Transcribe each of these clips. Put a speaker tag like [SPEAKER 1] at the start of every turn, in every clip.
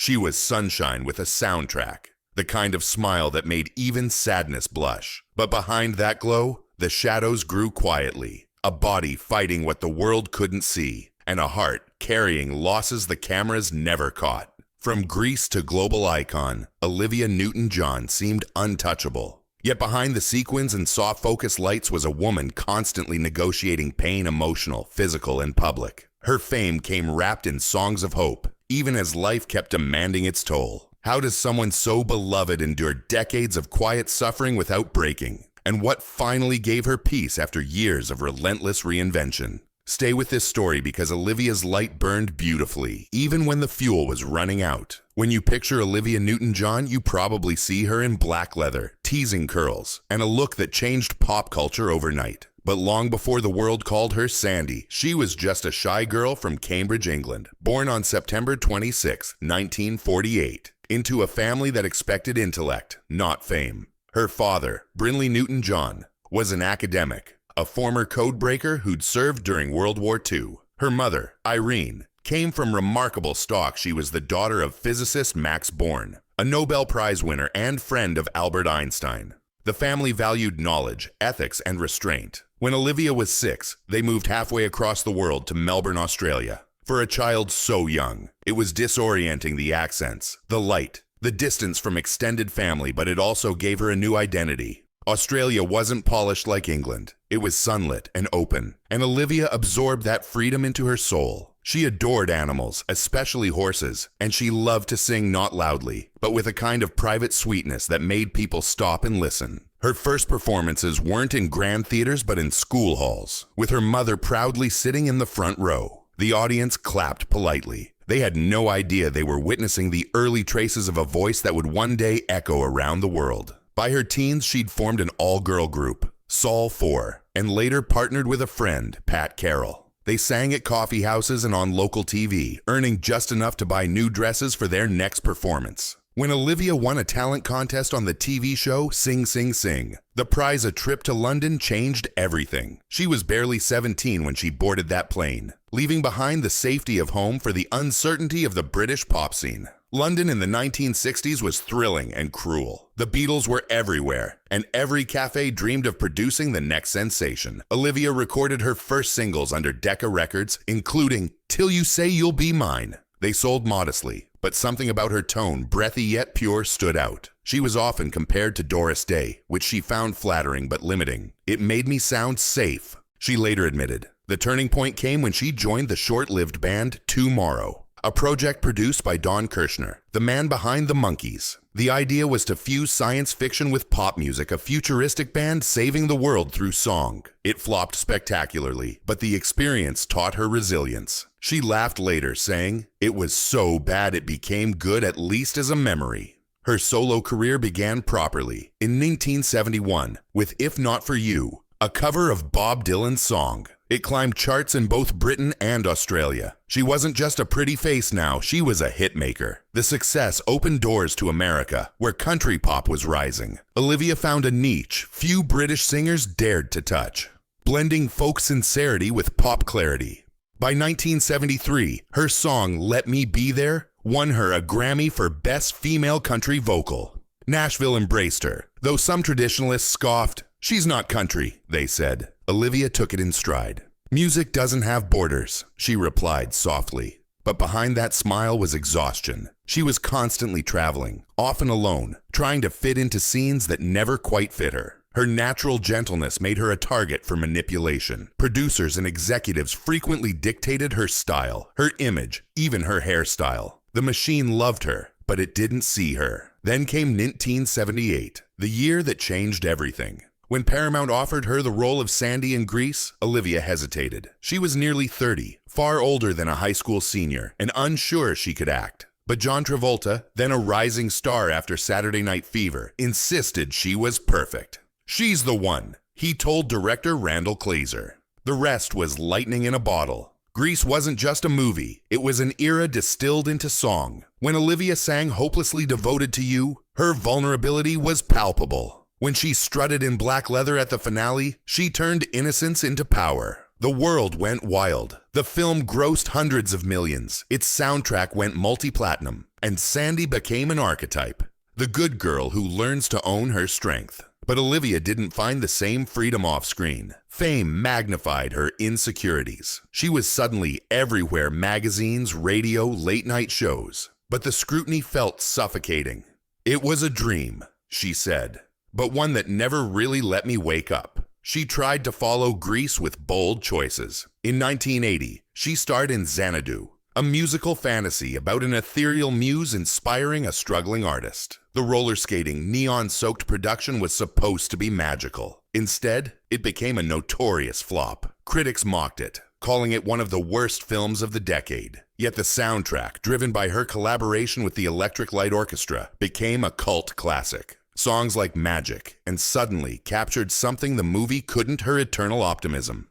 [SPEAKER 1] She was sunshine with a soundtrack, the kind of smile that made even sadness blush. But behind that glow, the shadows grew quietly, a body fighting what the world couldn't see, and a heart carrying losses the cameras never caught. From Greece to global icon, Olivia Newton-John seemed untouchable. Yet behind the sequins and soft focus lights was a woman constantly negotiating pain, emotional, physical, and public. Her fame came wrapped in songs of hope, even as life kept demanding its toll. How does someone so beloved endure decades of quiet suffering without breaking? And what finally gave her peace after years of relentless reinvention? Stay with this story because Olivia's light burned beautifully, even when the fuel was running out. When you picture Olivia Newton-John, you probably see her in black leather, teasing curls, and a look that changed pop culture overnight. But long before the world called her Sandy, she was just a shy girl from Cambridge, England, born on September 26, 1948, into a family that expected intellect, not fame. Her father, Brinley Newton-John, was an academic, a former codebreaker who'd served during World War II. Her mother, Irene, came from remarkable stock. She was the daughter of physicist Max Born, a Nobel Prize winner and friend of Albert Einstein. The family valued knowledge, ethics, and restraint. When Olivia was 6, they moved halfway across the world to Melbourne, Australia. For a child so young, it was disorienting, the accents, the light, the distance from extended family, but it also gave her a new identity. Australia wasn't polished like England. It was sunlit and open, and Olivia absorbed that freedom into her soul. She adored animals, especially horses, and she loved to sing, not loudly, but with a kind of private sweetness that made people stop and listen. Her first performances weren't in grand theaters but in school halls, with her mother proudly sitting in the front row. The audience clapped politely. They had no idea they were witnessing the early traces of a voice that would one day echo around the world. By her teens, she'd formed an all-girl group, Sol 4, and later partnered with a friend, Pat Carroll. They sang at coffee houses and on local TV, earning just enough to buy new dresses for their next performance. When Olivia won a talent contest on the TV show Sing Sing Sing, the prize, a trip to London, changed everything. She was barely 17 when she boarded that plane, leaving behind the safety of home for the uncertainty of the British pop scene. London in the 1960s was thrilling and cruel. The Beatles were everywhere, and every cafe dreamed of producing the next sensation. Olivia recorded her first singles under Decca Records, including Till You Say You'll Be Mine. They sold modestly, but something about her tone, breathy yet pure, stood out. She was often compared to Doris Day, which she found flattering but limiting. It made me sound safe, she later admitted. The turning point came when she joined the short-lived band Tomorrow, a project produced by Don Kirshner, the man behind the Monkees. The idea was to fuse science fiction with pop music, a futuristic band saving the world through song. It flopped spectacularly, but the experience taught her resilience. She laughed later, saying, "It was so bad it became good, at least as a memory." Her solo career began properly in 1971 with If Not For You, a cover of Bob Dylan's song. It climbed charts in both Britain and Australia. She wasn't just a pretty face now, she was a hitmaker. The success opened doors to America, where country pop was rising. Olivia found a niche few British singers dared to touch, blending folk sincerity with pop clarity. By 1973, her song Let Me Be There won her a Grammy for Best Female Country Vocal. Nashville embraced her, though some traditionalists scoffed. "She's not country," they said. Olivia took it in stride. "Music doesn't have borders," she replied softly. But behind that smile was exhaustion. She was constantly traveling, often alone, trying to fit into scenes that never quite fit her. Her natural gentleness made her a target for manipulation. Producers and executives frequently dictated her style, her image, even her hairstyle. The machine loved her, but it didn't see her. Then came 1978, the year that changed everything. When Paramount offered her the role of Sandy in Grease, Olivia hesitated. She was nearly 30, far older than a high school senior, and unsure she could act. But John Travolta, then a rising star after Saturday Night Fever, insisted she was perfect. "She's the one," he told director Randall Kleiser. The rest was lightning in a bottle. Grease wasn't just a movie, it was an era distilled into song. When Olivia sang Hopelessly Devoted to You, her vulnerability was palpable. When she strutted in black leather at the finale, she turned innocence into power. The world went wild. The film grossed hundreds of millions. Its soundtrack went multi-platinum, and Sandy became an archetype. The good girl who learns to own her strength. But Olivia didn't find the same freedom off-screen. Fame magnified her insecurities. She was suddenly everywhere: magazines, radio, late-night shows. But the scrutiny felt suffocating. "It was a dream," she said, "but one that never really let me wake up." She tried to follow Greece with bold choices. In 1980, she starred in Xanadu, a musical fantasy about an ethereal muse inspiring a struggling artist. The roller skating, neon-soaked production was supposed to be magical. Instead, it became a notorious flop. Critics mocked it, calling it one of the worst films of the decade. Yet the soundtrack, driven by her collaboration with the Electric Light Orchestra, became a cult classic. Songs like Magic and Suddenly captured something the movie couldn't: her eternal optimism.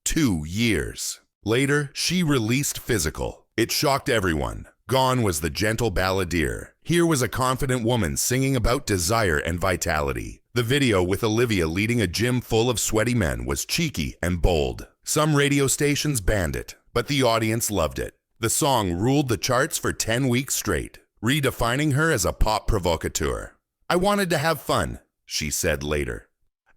[SPEAKER 1] 2 years later, she released Physical. It shocked everyone. Gone was the gentle balladeer. Here was a confident woman singing about desire and vitality. The video, with Olivia leading a gym full of sweaty men, was cheeky and bold. Some radio stations banned it, but the audience loved it. The song ruled the charts for 10 weeks straight, redefining her as a pop provocateur. "I wanted to have fun," she said later.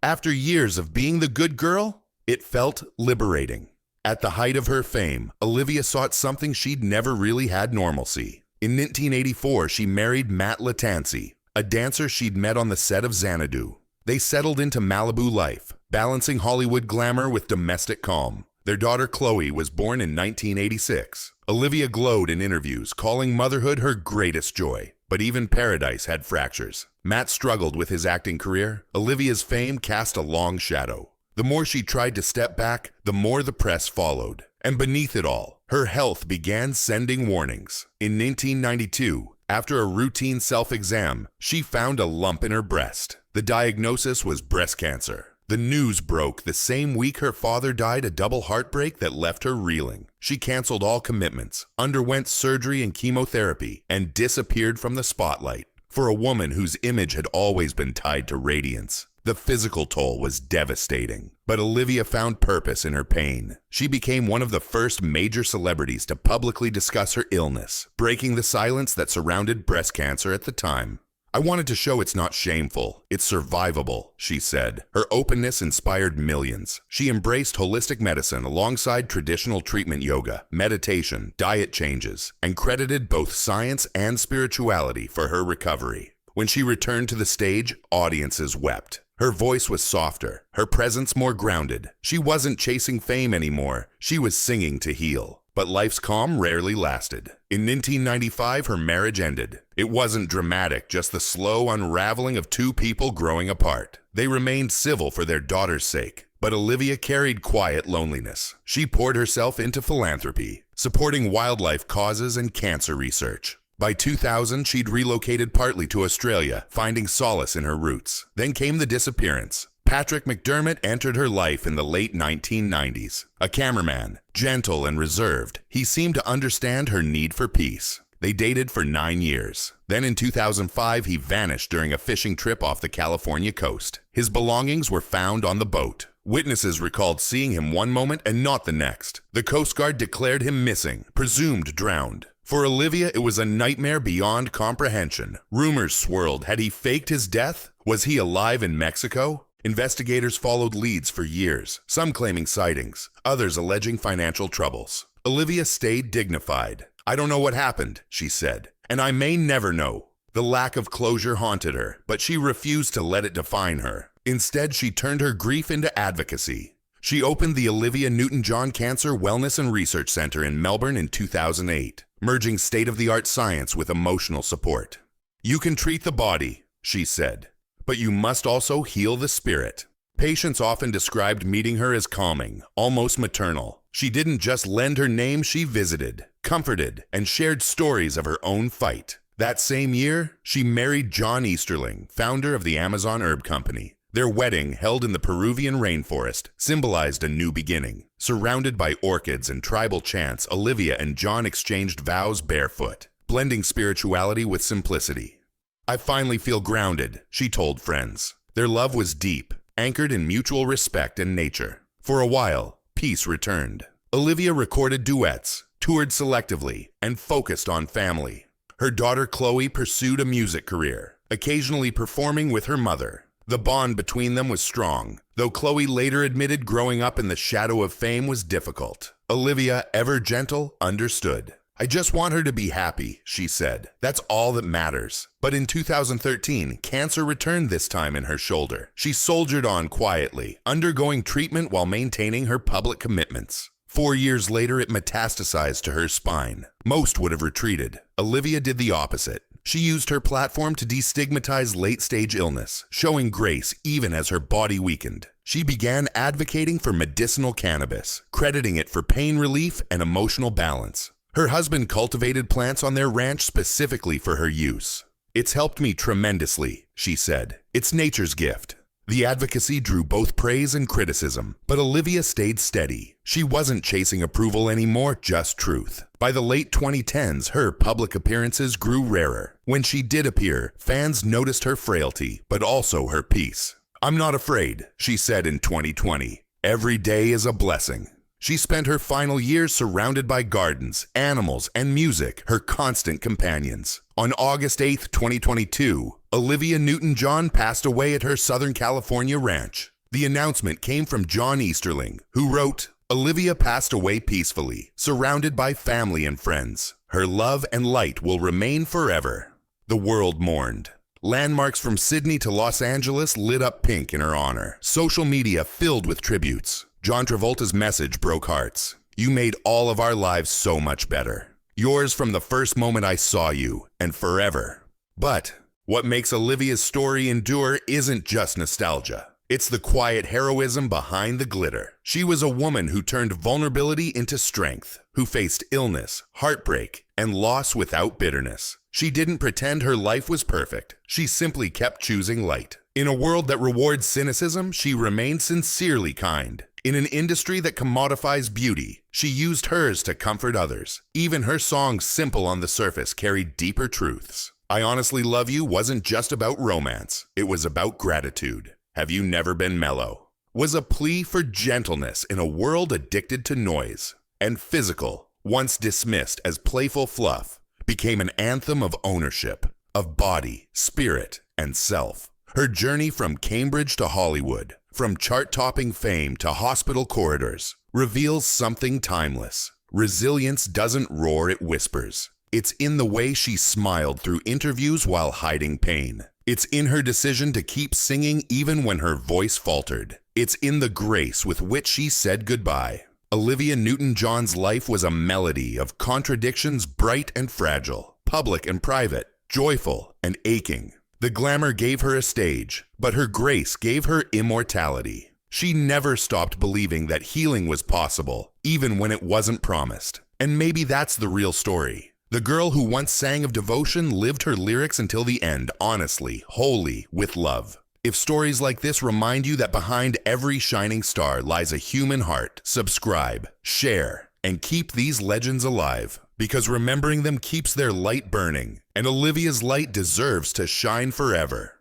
[SPEAKER 1] After years of being the good girl, it felt liberating. At the height of her fame, Olivia sought something she'd never really had: normalcy. In 1984, she married Matt Latanzi, a dancer she'd met on the set of Xanadu. They settled into Malibu life, balancing Hollywood glamour with domestic calm. Their daughter Chloe was born in 1986. Olivia glowed in interviews, calling motherhood her greatest joy. But even paradise had fractures. Matt struggled with his acting career. Olivia's fame cast a long shadow. The more she tried to step back, the more the press followed. And beneath it all, her health began sending warnings. In 1992, after a routine self-exam, she found a lump in her breast. The diagnosis was breast cancer. The news broke the same week her father died, a double heartbreak that left her reeling. She canceled all commitments, underwent surgery and chemotherapy, and disappeared from the spotlight. For a woman whose image had always been tied to radiance, the physical toll was devastating. But Olivia found purpose in her pain. She became one of the first major celebrities to publicly discuss her illness, breaking the silence that surrounded breast cancer at the time. "I wanted to show it's not shameful, it's survivable," she said. Her openness inspired millions. She embraced holistic medicine alongside traditional treatment: yoga, meditation, diet changes, and credited both science and spirituality for her recovery. When she returned to the stage, audiences wept. Her voice was softer, her presence more grounded. She wasn't chasing fame anymore, she was singing to heal. But life's calm rarely lasted. In 1995, her marriage ended. It wasn't dramatic, just the slow unraveling of two people growing apart. They remained civil for their daughter's sake, but Olivia carried quiet loneliness. She poured herself into philanthropy, supporting wildlife causes and cancer research. By 2000, she'd relocated partly to Australia, finding solace in her roots. Then came the disappearance. Patrick McDermott entered her life in the late 1990s. A cameraman, gentle and reserved, he seemed to understand her need for peace. They dated for 9 years. Then in 2005, he vanished during a fishing trip off the California coast. His belongings were found on the boat. Witnesses recalled seeing him one moment and not the next. The Coast Guard declared him missing, presumed drowned. For Olivia, it was a nightmare beyond comprehension. Rumors swirled. Had he faked his death? Was he alive in Mexico? Investigators followed leads for years, some claiming sightings, others alleging financial troubles. Olivia stayed dignified. "I don't know what happened," she said, "and I may never know." The lack of closure haunted her, but she refused to let it define her. Instead, she turned her grief into advocacy. She opened the Olivia Newton-John Cancer Wellness and Research Center in Melbourne in 2008, merging state-of-the-art science with emotional support. "You can treat the body," she said, "but you must also heal the spirit." Patients often described meeting her as calming, almost maternal. She didn't just lend her name, she visited, comforted, and shared stories of her own fight. That same year, she married John Easterling, founder of the Amazon Herb Company. Their wedding, held in the Peruvian rainforest, symbolized a new beginning. Surrounded by orchids and tribal chants, Olivia and John exchanged vows barefoot, blending spirituality with simplicity. "I finally feel grounded," she told friends. Their love was deep, anchored in mutual respect and nature. For a while, peace returned. Olivia recorded duets, toured selectively, and focused on family. Her daughter Chloe pursued a music career, occasionally performing with her mother. The bond between them was strong, though Chloe later admitted growing up in the shadow of fame was difficult. Olivia, ever gentle, understood. "I just want her to be happy," she said. "That's all that matters." But in 2013, cancer returned, this time in her shoulder. She soldiered on quietly, undergoing treatment while maintaining her public commitments. 4 years later, it metastasized to her spine. Most would have retreated. Olivia did the opposite. She used her platform to destigmatize late-stage illness, showing grace even as her body weakened. She began advocating for medicinal cannabis, crediting it for pain relief and emotional balance. Her husband cultivated plants on their ranch specifically for her use. "It's helped me tremendously," she said. "It's nature's gift." The advocacy drew both praise and criticism, but Olivia stayed steady. She wasn't chasing approval anymore, just truth. By the late 2010s, her public appearances grew rarer. When she did appear, fans noticed her frailty, but also her peace. "I'm not afraid," she said in 2020. "Every day is a blessing." She spent her final years surrounded by gardens, animals, and music, her constant companions. On August 8, 2022, Olivia Newton-John passed away at her Southern California ranch. The announcement came from John Easterling, who wrote, "Olivia passed away peacefully, surrounded by family and friends. Her love and light will remain forever." The world mourned. Landmarks from Sydney to Los Angeles lit up pink in her honor. Social media filled with tributes. John Travolta's message broke hearts. "You made all of our lives so much better. Yours from the first moment I saw you, and forever." But what makes Olivia's story endure isn't just nostalgia. It's the quiet heroism behind the glitter. She was a woman who turned vulnerability into strength, who faced illness, heartbreak, and loss without bitterness. She didn't pretend her life was perfect. She simply kept choosing light. In a world that rewards cynicism, she remained sincerely kind. In an industry that commodifies beauty, she used hers to comfort others. Even her songs, simple on the surface, carried deeper truths. "I Honestly Love You" wasn't just about romance. It was about gratitude. "Have You Never Been Mellow" was a plea for gentleness in a world addicted to noise. And "Physical," once dismissed as playful fluff, became an anthem of ownership, of body, spirit, and self. Her journey from Cambridge to Hollywood, from chart-topping fame to hospital corridors, reveals something timeless. Resilience doesn't roar, it whispers. It's in the way she smiled through interviews while hiding pain. It's in her decision to keep singing even when her voice faltered. It's in the grace with which she said goodbye. Olivia Newton-John's life was a melody of contradictions, bright and fragile, public and private, joyful and aching. The glamour gave her a stage, but her grace gave her immortality. She never stopped believing that healing was possible, even when it wasn't promised. And maybe that's the real story. The girl who once sang of devotion lived her lyrics until the end, honestly, wholly, with love. If stories like this remind you that behind every shining star lies a human heart, subscribe, share, and keep these legends alive. Because remembering them keeps their light burning, and Olivia's light deserves to shine forever.